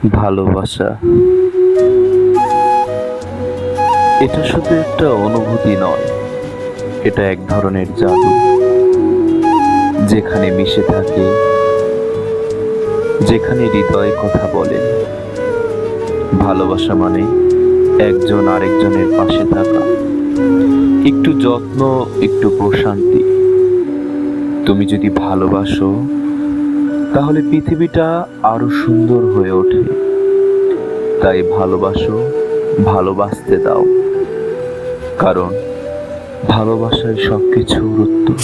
ভালোবাসা এটা শুধু একটা অনুভূতি নয়, এটা এক ধরনের জাদু, যেখানে মিশে থাকে, যেখানে হৃদয় কথা বলে। ভালোবাসা মানে একজন আরেকজনের পাশে থাকা, একটু যত্ন, একটু প্রশান্তি। তুমি যদি ভালোবাসো, তাহলে পৃথিবীটা আরো সুন্দর হয়ে ওঠে। তাই ভালোবাসো, ভালোবাসতে দাও, কারণ ভালোবাসায় সবকিছুর উত্তর।